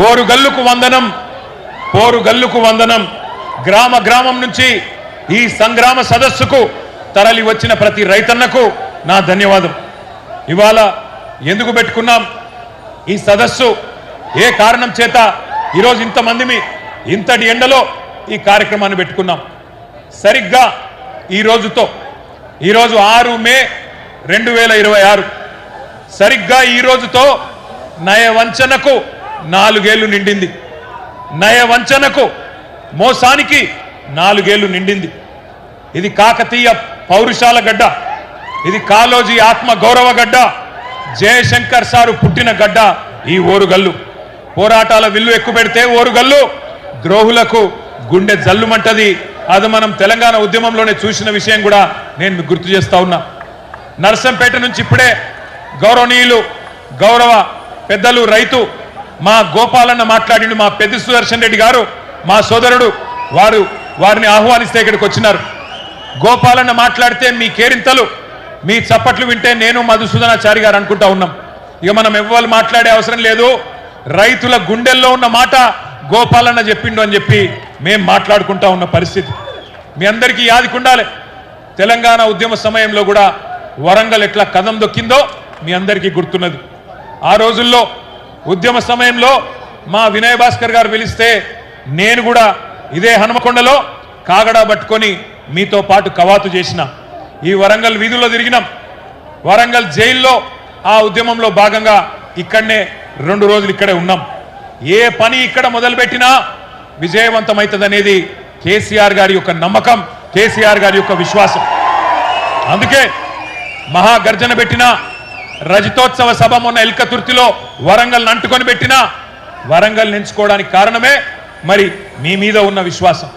ఓరు గల్లుకు వందనం, పోరు గల్లుకు వందనం. గ్రామ గ్రామం నుంచి ఈ సంగ్రామ సదస్సుకు తరలి వచ్చిన ప్రతి రైతన్నకు నా ధన్యవాదం. ఇవాళ ఎందుకు పెట్టుకున్నాం ఈ సదస్సు, ఏ కారణం చేత ఈరోజు ఇంతమంది ఇంతటి ఎండలో ఈ కార్యక్రమాన్ని పెట్టుకున్నాం? సరిగ్గా ఈరోజు 6 మే 2026, సరిగ్గా ఈ రోజుతో నయవంచనకు 4 ఏళ్లు నిండింది. నయవంచనకు, మోసానికి 4 ఏళ్లు నిండింది. ఇది కాకతీయ పౌరుషాల గడ్డ, ఇది కాళోజీ ఆత్మ గౌరవ గడ్డ, జయశంకర్ సారు పుట్టిన గడ్డ ఈ ఓరుగల్లు. పోరాటాల విల్లు ఎక్కుపెడితే ఓరుగల్లు ద్రోహులకు గుండె జల్లుమంటది. అది మనం తెలంగాణ ఉద్యమంలోనే చూసిన విషయం కూడా నేను మీకు గుర్తు చేస్తా ఉన్నా. నర్సంపేట నుంచి ఇప్పుడే గౌరవనీయులు గౌరవ పెద్దలు రైతు మా గోపాలన్న మాట్లాడిండు. మా పెద్ద సుదర్శన్ రెడ్డి గారు మా సోదరుడు, వారిని ఆహ్వానిస్తే ఇక్కడికి వచ్చినారు. గోపాలన్న మాట్లాడితే మీ కేరింతలు, మీ చప్పట్లు వింటే నేను మధుసూదనాచారి గారు అనుకుంటా ఉన్నాం. ఇక మనం ఎవ్వరు మాట్లాడే అవసరం లేదు. రైతుల గుండెల్లో ఉన్న మాట గోపాలన్న చెప్పిండు అని చెప్పి మేము మాట్లాడుకుంటా ఉన్న పరిస్థితి మీ అందరికీ యాదికుండాలి. తెలంగాణ ఉద్యమ సమయంలో కూడా వరంగల్ ఎట్లా కదం దొక్కిందో మీ అందరికీ గుర్తున్నది. ఆ రోజుల్లో ఉద్యమ సమయంలో మా వినయ్ భాస్కర్ గారు పిలిస్తే నేను కూడా ఇదే హనుమకొండలో కాగడా పట్టుకొని మీతో పాటు కవాతు చేసిన. ఈ వరంగల్ వీధుల్లో తిరిగినాం. వరంగల్ జైల్లో ఆ ఉద్యమంలో భాగంగా ఇక్కడనే 2 రోజులు ఇక్కడే ఉన్నాం. ఏ పని ఇక్కడ మొదలుపెట్టినా విజయవంతమవుతుందనేది కేసీఆర్ గారి యొక్క నమ్మకం, కేసీఆర్ గారి యొక్క విశ్వాసం. అందుకే మహాగర్జన పెట్టిన రజతోత్సవ సభ మొన్న ఎల్కతుర్తిలో వరంగల్ అంటుకొని పెట్టినా వరంగల్ ఎంచుకోవడానికి కారణమే మరి మీ మీద ఉన్న విశ్వాసం.